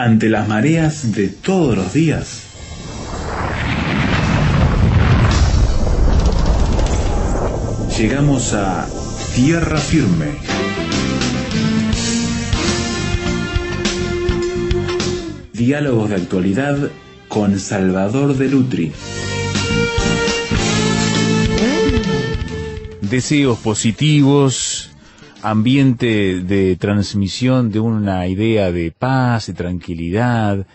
Ante las mareas de todos los días, llegamos a tierra firme. Diálogos de actualidad con Salvador de Lutri. Deseos positivos, ambiente de transmisión de una idea de paz, de tranquilidad,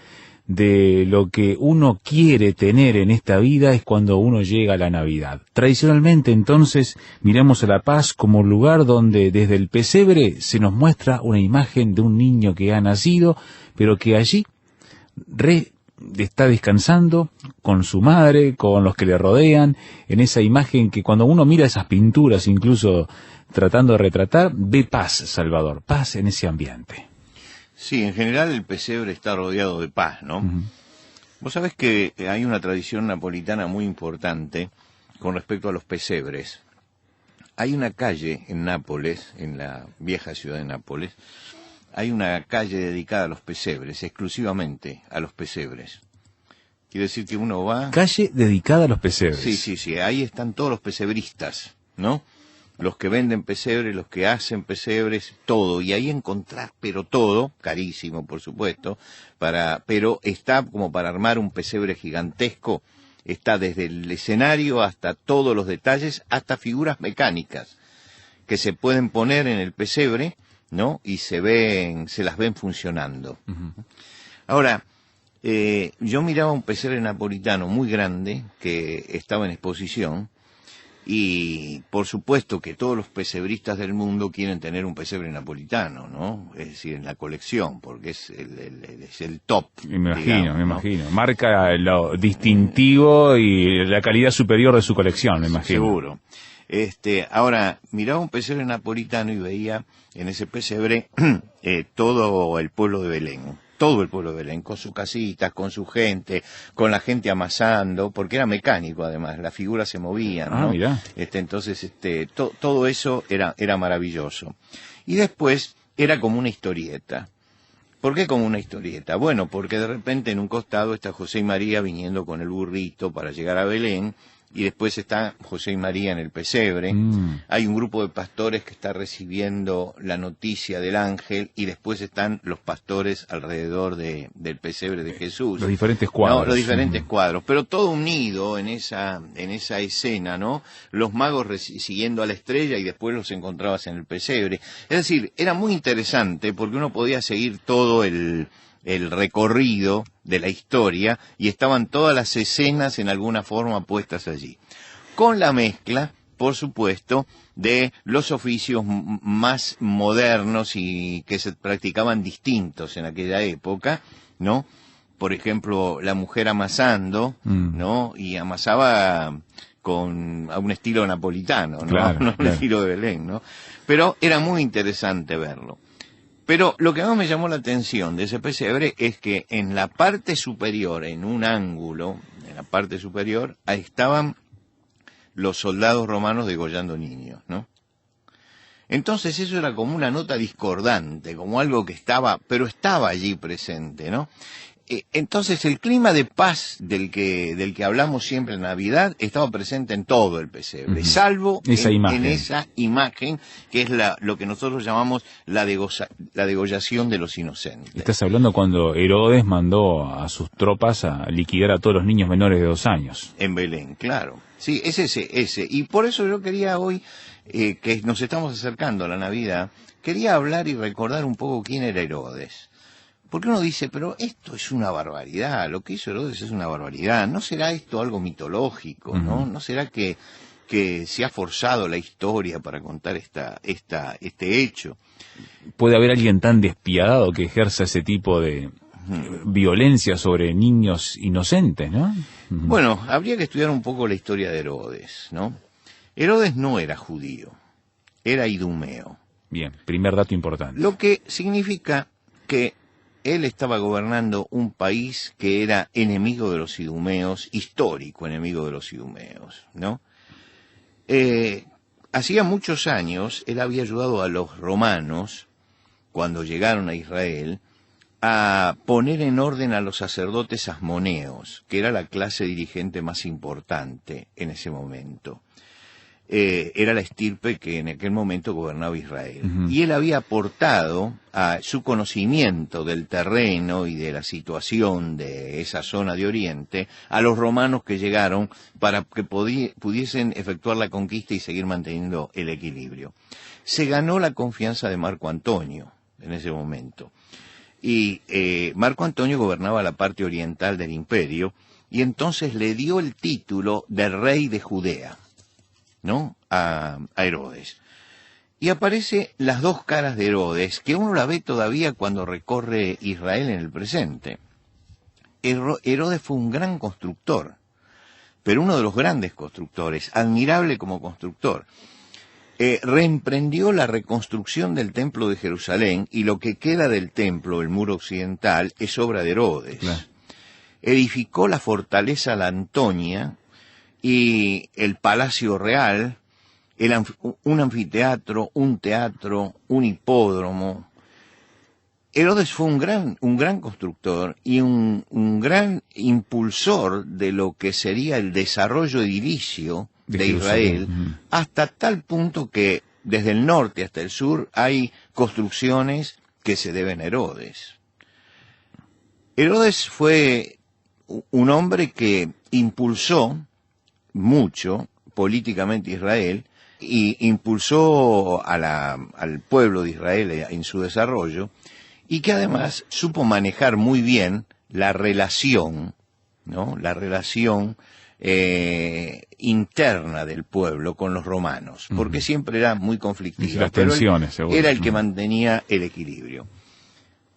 de lo que uno quiere tener en esta vida es cuando uno llega a la Navidad. Tradicionalmente, entonces, miramos a la paz como un lugar donde desde el pesebre se nos muestra una imagen de un niño que ha nacido, pero que allí está descansando con su madre, con los que le rodean, en esa imagen que cuando uno mira esas pinturas, incluso tratando de retratar, ve paz, Salvador, paz en ese ambiente. Sí, en general el pesebre está rodeado de paz, ¿no? Uh-huh. Vos sabés que hay una tradición napolitana muy importante con respecto a los pesebres. Hay una calle en Nápoles, en la vieja ciudad de Nápoles, hay una calle dedicada a los pesebres, exclusivamente a los pesebres. Quiere decir que uno va... Calle dedicada a los pesebres. Sí, ahí están todos los pesebristas, ¿no? Los que venden pesebres, los que hacen pesebres, todo. Y ahí encontrás, pero todo, carísimo por supuesto, pero está como para armar un pesebre gigantesco. Está desde el escenario hasta todos los detalles, hasta figuras mecánicas que se pueden poner en el pesebre, ¿no? Y se las ven funcionando. Uh-huh. Ahora, yo miraba un pesebre napolitano muy grande que estaba en exposición y por supuesto que todos los pesebristas del mundo quieren tener un pesebre napolitano, ¿no? Es decir, en la colección, porque es el top. Me imagino, digamos, me ¿no? imagino. Marca lo distintivo y la calidad superior de su colección, me imagino. Seguro. Ahora, miraba un pesebre napolitano y veía en ese pesebre todo el pueblo de Belén. Todo el pueblo de Belén, con sus casitas, con su gente, con la gente amasando, porque era mecánico además, las figuras se movían, ¿no? Mirá. Entonces, todo eso era maravilloso. Y después era como una historieta. ¿Por qué como una historieta? Bueno, porque de repente en un costado está José y María viniendo con el burrito para llegar a Belén, y después está José y María en el pesebre. Hay un grupo de pastores que está recibiendo la noticia del ángel, y después están los pastores alrededor del pesebre de Jesús. Los diferentes cuadros. No, los diferentes cuadros, pero todo unido en esa escena, ¿no? Los magos siguiendo a la estrella y después los encontrabas en el pesebre. Es decir, era muy interesante porque uno podía seguir todo el recorrido de la historia y estaban todas las escenas en alguna forma puestas allí. Con la mezcla, por supuesto, de los oficios más modernos y que se practicaban distintos en aquella época, ¿no? Por ejemplo, la mujer amasando, ¿no? Y amasaba a un estilo napolitano, ¿no? Claro, No claro. un estilo de Belén, ¿no? Pero era muy interesante verlo. Pero lo que más me llamó la atención de ese pesebre es que en la parte superior, en un ángulo, en la parte superior, ahí estaban los soldados romanos degollando niños, ¿no? Entonces eso era como una nota discordante, como algo que estaba allí presente, ¿no? Entonces el clima de paz del que hablamos siempre en Navidad estaba presente en todo el pesebre, salvo en esa imagen que es lo que nosotros llamamos la degollación de los inocentes. Estás hablando cuando Herodes mandó a sus tropas a liquidar a todos los niños menores de 2 años. En Belén, claro. Sí, es ese. Y por eso yo quería hoy, que nos estamos acercando a la Navidad, quería hablar y recordar un poco quién era Herodes. Porque uno dice, pero esto es una barbaridad, lo que hizo Herodes es una barbaridad, ¿no será esto algo mitológico, no? ¿No será que se ha forzado la historia para contar este hecho? ¿Puede haber alguien tan despiadado que ejerza ese tipo de violencia sobre niños inocentes, no? Bueno, habría que estudiar un poco la historia de Herodes, ¿no? Herodes no era judío, era idumeo. Bien, primer dato importante. Lo que significa que él estaba gobernando un país que era enemigo de los idumeos, histórico enemigo de los idumeos, ¿no? Hacía muchos años él había ayudado a los romanos, cuando llegaron a Israel, a poner en orden a los sacerdotes asmoneos, que era la clase dirigente más importante en ese momento. Era la estirpe que en aquel momento gobernaba Israel. Y él había aportado a su conocimiento del terreno y de la situación de esa zona de Oriente a los romanos que llegaron para que pudiesen efectuar la conquista y seguir manteniendo el equilibrio. Se ganó la confianza de Marco Antonio en ese momento. Y Marco Antonio gobernaba la parte oriental del imperio y entonces le dio el título de rey de Judea, ¿no? A Herodes. Y aparece las dos caras de Herodes, que uno la ve todavía cuando recorre Israel en el presente. Herodes fue un gran constructor, pero uno de los grandes constructores, admirable como constructor. Reemprendió la reconstrucción del templo de Jerusalén, y lo que queda del templo, el muro occidental, es obra de Herodes. Claro. Edificó la fortaleza La Antonia y el Palacio Real, un anfiteatro, un teatro, un hipódromo. Herodes fue un gran constructor y un gran impulsor de lo que sería el desarrollo edilicio de Israel, hasta tal punto que desde el norte hasta el sur hay construcciones que se deben a Herodes. Herodes fue un hombre que impulsó mucho políticamente Israel y impulsó al pueblo de Israel en su desarrollo, y que además supo manejar muy bien la relación, ¿no? La relación interna del pueblo con los romanos, porque siempre era muy conflictiva. Las tensiones, pero él era el que mantenía el equilibrio.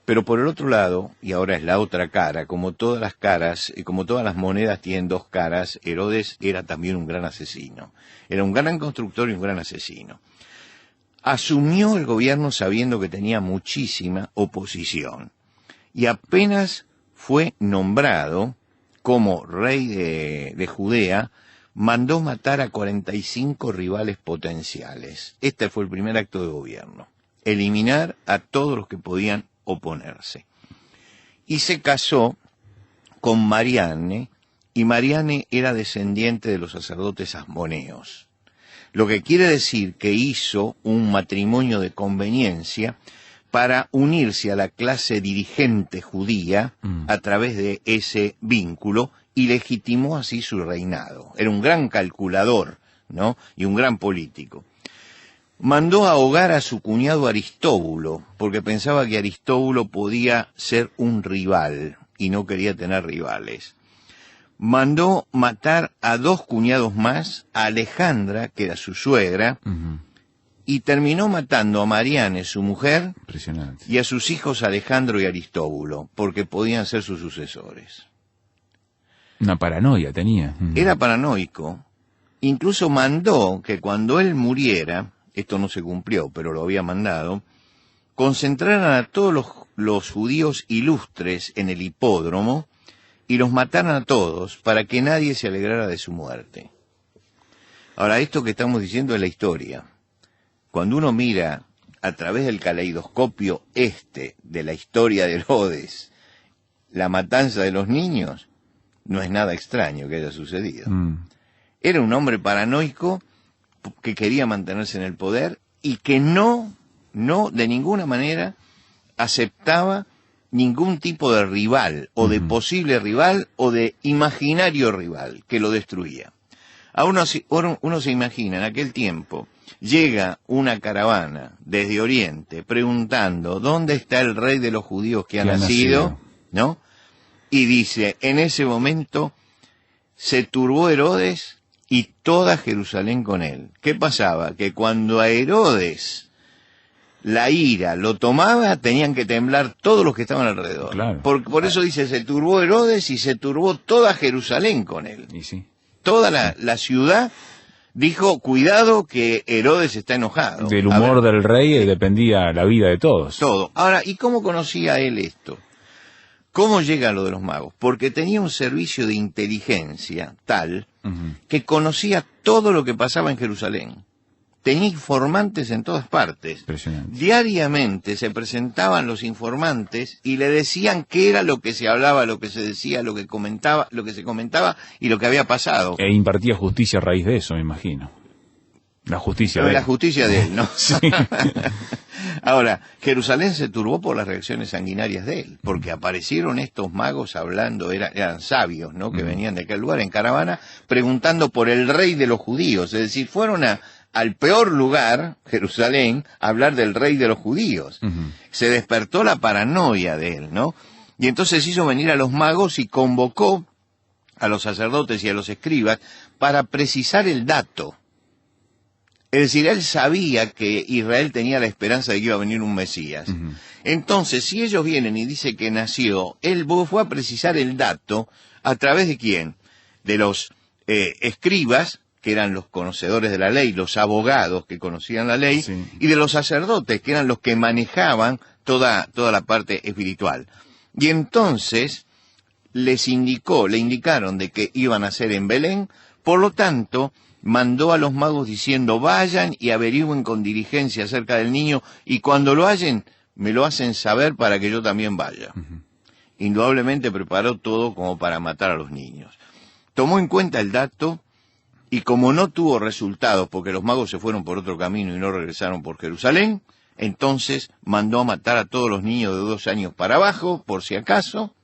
Pero por el otro lado, y ahora es la otra cara, como todas las caras, y como todas las monedas tienen dos caras, Herodes era también un gran asesino. Era un gran constructor y un gran asesino. Asumió el gobierno sabiendo que tenía muchísima oposición, y apenas fue nombrado como rey de Judea, mandó matar a 45 rivales potenciales. Este fue el primer acto de gobierno: eliminar a todos los que podían oponerse. Y se casó con Marianne, y Marianne era descendiente de los sacerdotes asmoneos. Lo que quiere decir que hizo un matrimonio de conveniencia para unirse a la clase dirigente judía a través de ese vínculo, y legitimó así su reinado. Era un gran calculador, ¿no? Y un gran político. Mandó ahogar a su cuñado Aristóbulo, porque pensaba que Aristóbulo podía ser un rival, y no quería tener rivales. Mandó matar a 2 cuñados más, a Alejandra, que era su suegra, y terminó matando a Marianne, su mujer, y a sus hijos Alejandro y Aristóbulo, porque podían ser sus sucesores. Una paranoia tenía. Era paranoico. Incluso mandó que cuando él muriera, esto no se cumplió, pero lo había mandado, concentraran a todos los judíos ilustres en el hipódromo y los mataran a todos para que nadie se alegrara de su muerte. Ahora, esto que estamos diciendo es la historia. Cuando uno mira a través del caleidoscopio de la historia de Herodes, la matanza de los niños, no es nada extraño que haya sucedido. Era un hombre paranoico que quería mantenerse en el poder y que no de ninguna manera aceptaba ningún tipo de rival, o de posible rival, o de imaginario rival, que lo destruía. Ahora uno se imagina, en aquel tiempo, llega una caravana desde Oriente preguntando ¿dónde está el rey de los judíos que ha nacido? ¿No? Y dice, en ese momento se turbó Herodes y toda Jerusalén con él. ¿Qué pasaba? Que cuando a Herodes la ira lo tomaba, tenían que temblar todos los que estaban alrededor. Claro. Por eso dice, se turbó Herodes y se turbó toda Jerusalén con él. Y sí. Toda la ciudad dijo, cuidado que Herodes está enojado. Del humor del rey dependía la vida de todos. Todo. Ahora, ¿y cómo conocía él esto? ¿Cómo llega a lo de los magos? Porque tenía un servicio de inteligencia tal que conocía todo lo que pasaba en Jerusalén. tenía informantes en todas partes. Diariamente se presentaban los informantes y le decían qué era lo que se hablaba, lo que se decía, lo que se comentaba y lo que había pasado. E impartía justicia a raíz de eso, me imagino. La justicia de él. La justicia de él, ¿no? Sí. Ahora, Jerusalén se turbó por las reacciones sanguinarias de él, porque aparecieron estos magos hablando, eran sabios, ¿no? Que venían de aquel lugar en caravana, preguntando por el rey de los judíos. Es decir, fueron al peor lugar, Jerusalén, a hablar del rey de los judíos. Se despertó la paranoia de él, ¿no? Y entonces hizo venir a los magos y convocó a los sacerdotes y a los escribas para precisar el dato. Es decir, él sabía que Israel tenía la esperanza de que iba a venir un Mesías. Entonces, si ellos vienen y dicen que nació, él fue a precisar el dato, ¿a través de quién? De los escribas, que eran los conocedores de la ley, los abogados que conocían la ley, sí, y de los sacerdotes, que eran los que manejaban toda la parte espiritual. Y entonces le indicaron de que iban a ser en Belén, por lo tanto mandó a los magos diciendo, vayan y averigüen con diligencia acerca del niño, y cuando lo hallen, me lo hacen saber para que yo también vaya. Indudablemente preparó todo como para matar a los niños. Tomó en cuenta el dato, y como no tuvo resultados, porque los magos se fueron por otro camino y no regresaron por Jerusalén, entonces mandó a matar a todos los niños de 2 años para abajo, por si acaso.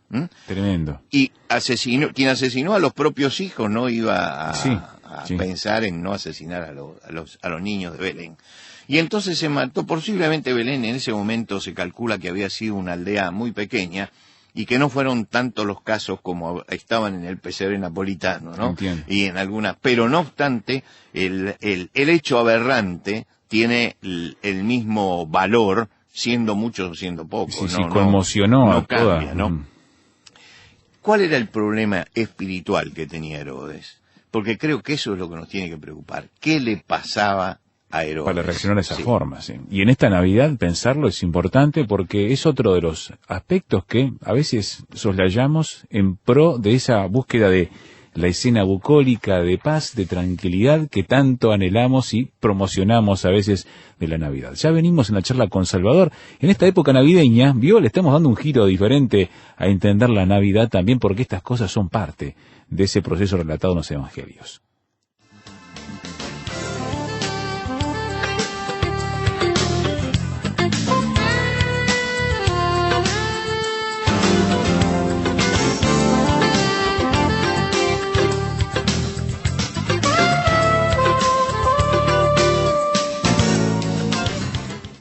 Tremendo. Y quien asesinó a los propios hijos no iba a pensar en no asesinar a los niños de Belén. Y entonces se mató, posiblemente Belén en ese momento se calcula que había sido una aldea muy pequeña, y que no fueron tantos los casos como estaban en el pesebre napolitano, ¿no? Entiendo. Y en algunas, pero no obstante, el hecho aberrante tiene el mismo valor, siendo muchos o siendo pocos. Sí, conmocionó no a toda. Cambia, ¿no? ¿Cuál era el problema espiritual que tenía Herodes? Porque creo que eso es lo que nos tiene que preocupar. ¿Qué le pasaba a Herodes? Para reaccionar de esa forma, sí. Y en esta Navidad pensarlo es importante porque es otro de los aspectos que a veces soslayamos en pro de esa búsqueda de la escena bucólica de paz, de tranquilidad que tanto anhelamos y promocionamos a veces de la Navidad. Ya venimos en la charla con Salvador. En esta época navideña, le estamos dando un giro diferente a entender la Navidad también porque estas cosas son parte de ese proceso relatado en los Evangelios.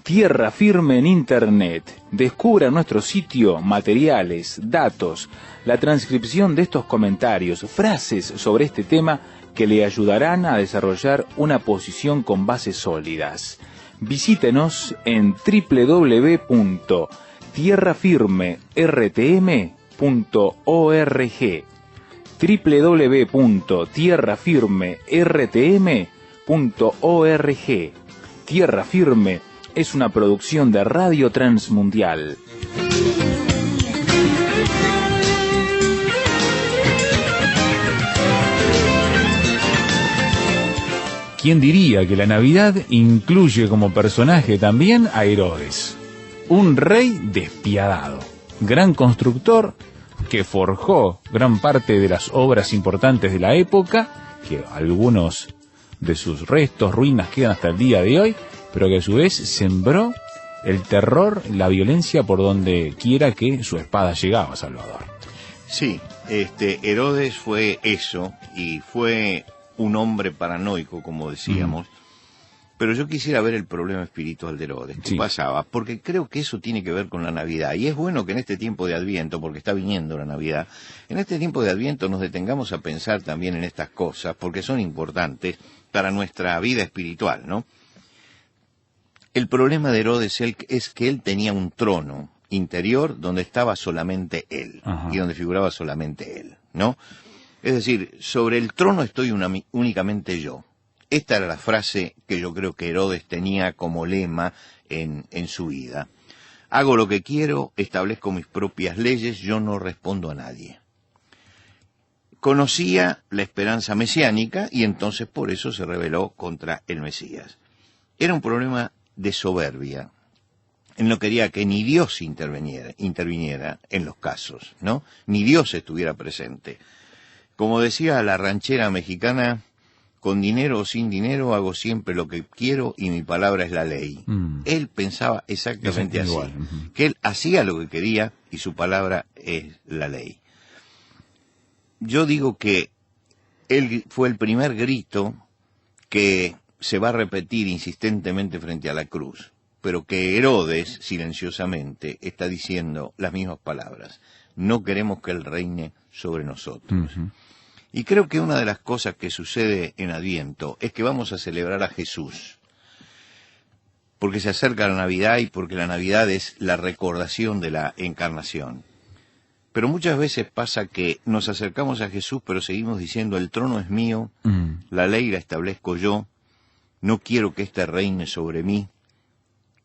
Tierra Firme en Internet. Descubra en nuestro sitio materiales, datos, la transcripción de estos comentarios, frases sobre este tema que le ayudarán a desarrollar una posición con bases sólidas. Visítenos en www.tierrafirmertm.org www.tierrafirmertm.org. Tierra Firme es una producción de Radio Transmundial. ¿Quién diría que la Navidad incluye como personaje también a Herodes? Un rey despiadado, gran constructor que forjó gran parte de las obras importantes de la época, que algunos de sus restos, ruinas quedan hasta el día de hoy, pero que a su vez sembró el terror, la violencia por donde quiera que su espada llegaba, Salvador. Sí, Herodes fue eso, y fue un hombre paranoico, como decíamos, pero yo quisiera ver el problema espiritual de Herodes. ¿Qué pasaba? Porque creo que eso tiene que ver con la Navidad, y es bueno que en este tiempo de Adviento, porque está viniendo la Navidad, en este tiempo de Adviento nos detengamos a pensar también en estas cosas, porque son importantes para nuestra vida espiritual, ¿no? El problema de Herodes es que él tenía un trono interior donde estaba solamente él, y donde figuraba solamente él, ¿no? Es decir, sobre el trono estoy únicamente yo. Esta era la frase que yo creo que Herodes tenía como lema en su vida. Hago lo que quiero, establezco mis propias leyes, yo no respondo a nadie. Conocía la esperanza mesiánica y entonces por eso se rebeló contra el Mesías. era un problema de soberbia. Él no quería que ni Dios interviniera en los casos, ¿no? Ni Dios estuviera presente. Como decía la ranchera mexicana, con dinero o sin dinero hago siempre lo que quiero y mi palabra es la ley. Él pensaba exactamente así, que él hacía lo que quería y su palabra es la ley. Yo digo que él fue el primer grito que se va a repetir insistentemente frente a la cruz, pero que Herodes, silenciosamente, está diciendo las mismas palabras. No queremos que Él reine sobre nosotros. Y creo que una de las cosas que sucede en Adviento es que vamos a celebrar a Jesús, porque se acerca la Navidad y porque la Navidad es la recordación de la encarnación. Pero muchas veces pasa que nos acercamos a Jesús, pero seguimos diciendo, el trono es mío, la ley la establezco yo, no quiero que éste reine sobre mí,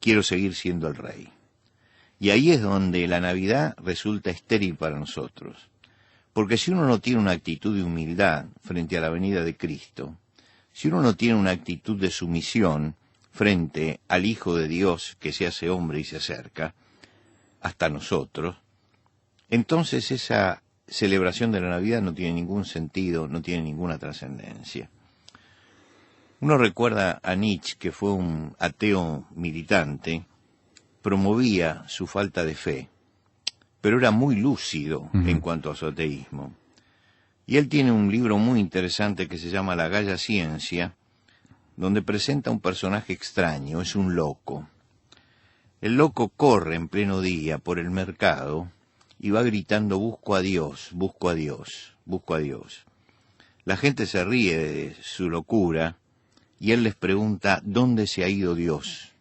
quiero seguir siendo el rey. Y ahí es donde la Navidad resulta estéril para nosotros. Porque si uno no tiene una actitud de humildad frente a la venida de Cristo, si uno no tiene una actitud de sumisión frente al Hijo de Dios que se hace hombre y se acerca hasta nosotros, entonces esa celebración de la Navidad no tiene ningún sentido, no tiene ninguna trascendencia. Uno recuerda a Nietzsche, que fue un ateo militante, promovía su falta de fe, pero era muy lúcido en cuanto a su ateísmo. Y él tiene un libro muy interesante que se llama La Gaya Ciencia, donde presenta un personaje extraño, es un loco. El loco corre en pleno día por el mercado y va gritando, busco a Dios, busco a Dios, busco a Dios. La gente se ríe de su locura y él les pregunta, ¿dónde se ha ido Dios?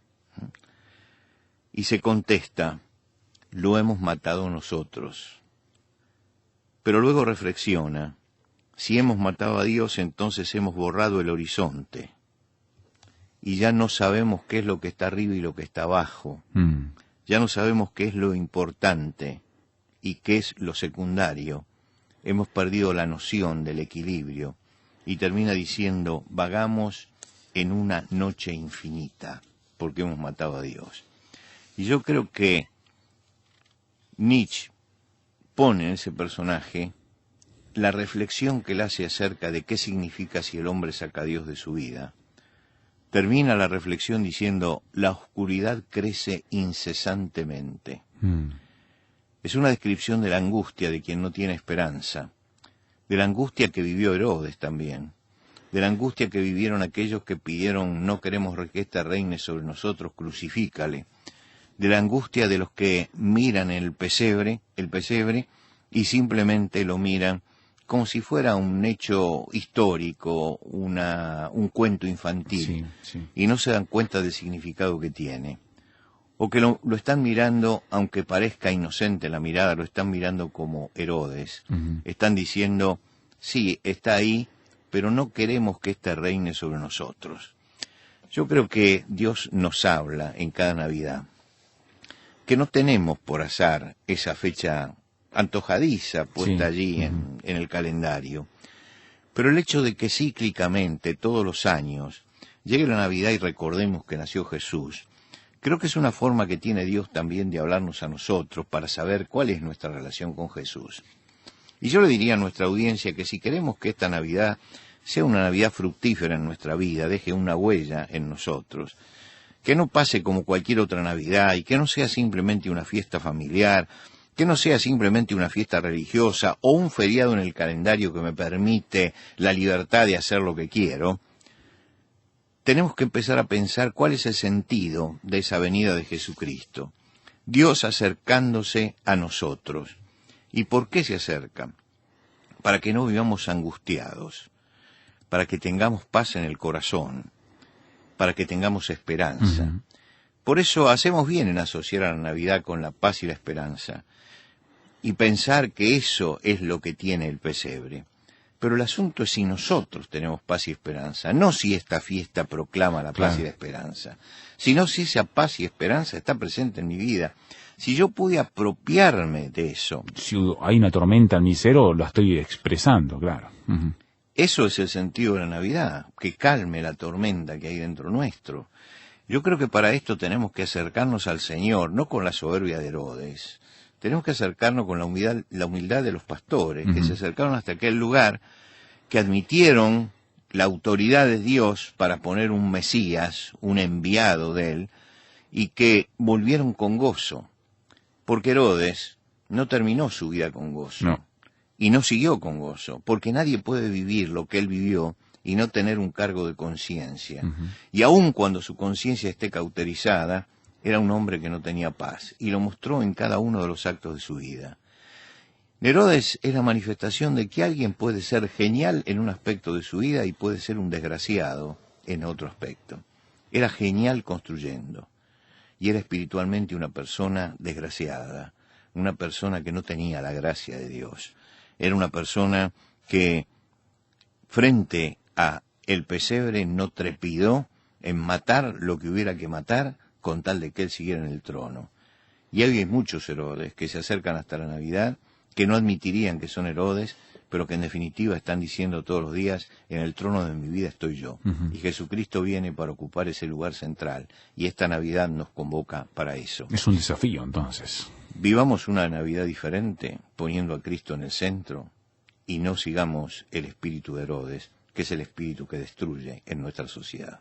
Y se contesta, lo hemos matado nosotros. Pero luego reflexiona, si hemos matado a Dios, entonces hemos borrado el horizonte. Y ya no sabemos qué es lo que está arriba y lo que está abajo. Ya no sabemos qué es lo importante y qué es lo secundario. Hemos perdido la noción del equilibrio. Y termina diciendo, vagamos en una noche infinita, porque hemos matado a Dios. Y yo creo que Nietzsche pone en ese personaje la reflexión que él hace acerca de qué significa si el hombre saca a Dios de su vida. Termina la reflexión diciendo, la oscuridad crece incesantemente. Es una descripción de la angustia de quien no tiene esperanza, de la angustia que vivió Herodes también, de la angustia que vivieron aquellos que pidieron, no queremos que éste reine sobre nosotros, crucifícale, de la angustia de los que miran el pesebre, y simplemente lo miran como si fuera un hecho histórico, un cuento infantil, y no se dan cuenta del significado que tiene. O que lo están mirando, aunque parezca inocente la mirada, lo están mirando como Herodes. Están diciendo, sí, está ahí, pero no queremos que éste reine sobre nosotros. Yo creo que Dios nos habla en cada Navidad, que no tenemos por azar esa fecha antojadiza puesta allí en el calendario, pero el hecho de que cíclicamente, todos los años, llegue la Navidad y recordemos que nació Jesús, creo que es una forma que tiene Dios también de hablarnos a nosotros para saber cuál es nuestra relación con Jesús. Y yo le diría a nuestra audiencia que si queremos que esta Navidad sea una Navidad fructífera en nuestra vida, deje una huella en nosotros, que no pase como cualquier otra Navidad y que no sea simplemente una fiesta familiar, que no sea simplemente una fiesta religiosa o un feriado en el calendario que me permite la libertad de hacer lo que quiero, tenemos que empezar a pensar cuál es el sentido de esa venida de Jesucristo. Dios acercándose a nosotros. ¿Y por qué se acerca? Para que no vivamos angustiados, para que tengamos paz en el corazón, para que tengamos esperanza. Por eso hacemos bien en asociar a la Navidad con la paz y la esperanza, y pensar que eso es lo que tiene el pesebre. Pero el asunto es si nosotros tenemos paz y esperanza, no si esta fiesta proclama la paz y la esperanza, sino si esa paz y esperanza está presente en mi vida, si yo pude apropiarme de eso. Si hay una tormenta en mi ser, lo estoy expresando, claro. Eso es el sentido de la Navidad, que calme la tormenta que hay dentro nuestro. Yo creo que para esto tenemos que acercarnos al Señor, no con la soberbia de Herodes. Tenemos que acercarnos con la humildad de los pastores, que se acercaron hasta aquel lugar, que admitieron la autoridad de Dios para poner un Mesías, un enviado de él, y que volvieron con gozo. Porque Herodes no terminó su vida con gozo. No. Y no siguió con gozo, porque nadie puede vivir lo que él vivió y no tener un cargo de conciencia. Y aun cuando su conciencia esté cauterizada, era un hombre que no tenía paz, y lo mostró en cada uno de los actos de su vida. Herodes es la manifestación de que alguien puede ser genial en un aspecto de su vida y puede ser un desgraciado en otro aspecto. Era genial construyendo, y era espiritualmente una persona desgraciada, una persona que no tenía la gracia de Dios. Era una persona que, frente a el pesebre, no trepidó en matar lo que hubiera que matar con tal de que él siguiera en el trono. Y hay muchos Herodes que se acercan hasta la Navidad, que no admitirían que son Herodes, pero que en definitiva están diciendo todos los días, en el trono de mi vida estoy yo. Y Jesucristo viene para ocupar ese lugar central, y esta Navidad nos convoca para eso. Es un desafío, entonces. Vivamos una Navidad diferente, poniendo a Cristo en el centro, y no sigamos el espíritu de Herodes, que es el espíritu que destruye en nuestra sociedad.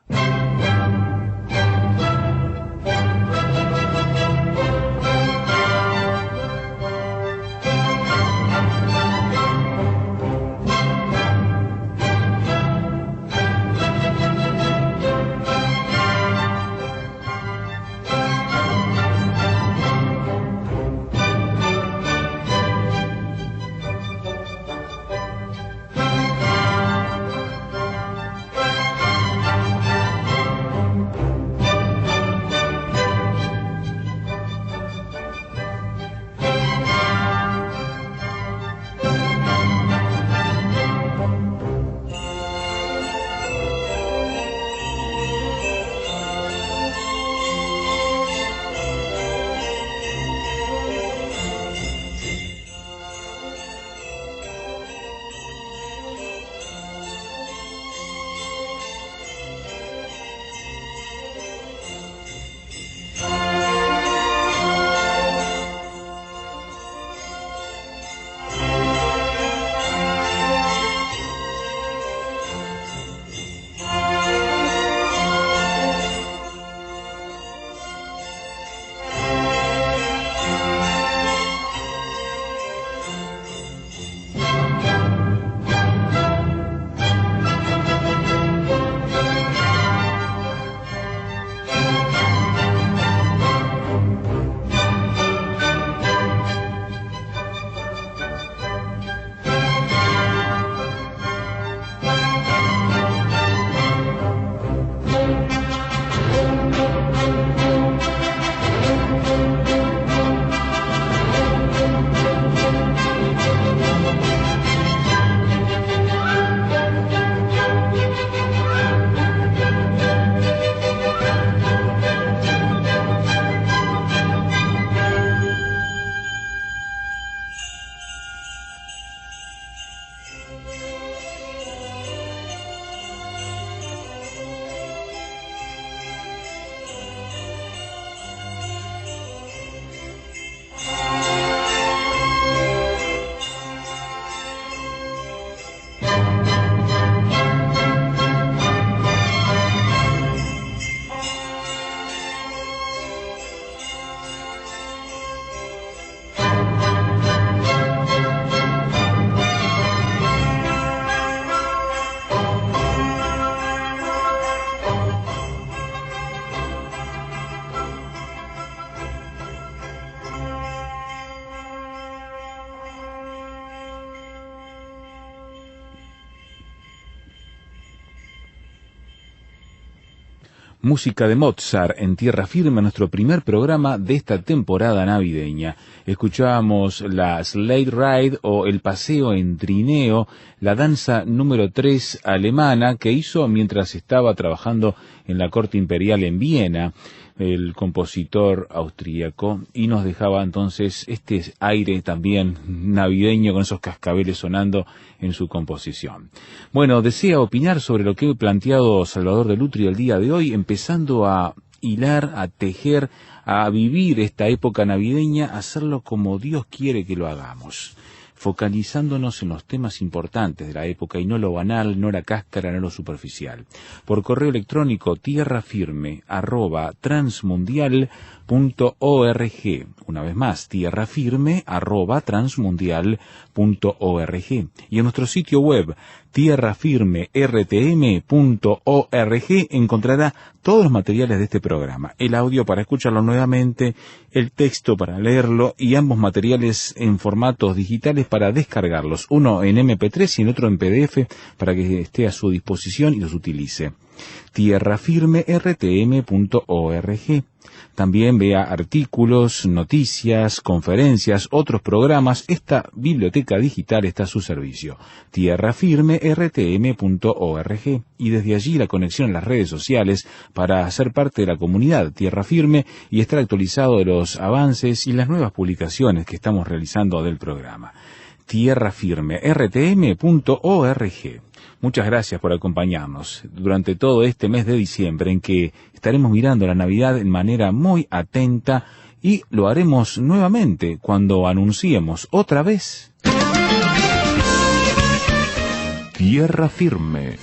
Música de Mozart en Tierra Firme, nuestro primer programa de esta temporada navideña. Escuchábamos la Sleigh Ride o el paseo en trineo, la danza número 3 alemana que hizo mientras estaba trabajando en la corte imperial en Viena, el compositor austríaco, y nos dejaba entonces este aire también navideño con esos cascabeles sonando en su composición. Bueno, desea opinar sobre lo que he planteado Salvador de Lutri el día de hoy, empezando a hilar, a tejer, a vivir esta época navideña, hacerlo como Dios quiere que lo hagamos, focalizándonos en los temas importantes de la época y no lo banal, no la cáscara, no lo superficial. Por correo electrónico tierrafirme@transmundial.org. Una vez más, tierrafirme@transmundial.org. Y en nuestro sitio web tierrafirmertm.org encontrará todos los materiales de este programa, el audio para escucharlo nuevamente, el texto para leerlo y ambos materiales en formatos digitales para descargarlos, uno en MP3 y el otro en PDF para que esté a su disposición y los utilice. tierrafirmertm.org. También vea artículos, noticias, conferencias, otros programas. Esta biblioteca digital está a su servicio. tierrafirmertm.org. Y desde allí la conexión a las redes sociales para ser parte de la comunidad Tierra Firme y estar actualizado de los avances y las nuevas publicaciones que estamos realizando del programa. tierrafirmertm.org. Muchas gracias por acompañarnos durante todo este mes de diciembre en que estaremos mirando la Navidad en manera muy atenta y lo haremos nuevamente cuando anunciemos otra vez Tierra Firme.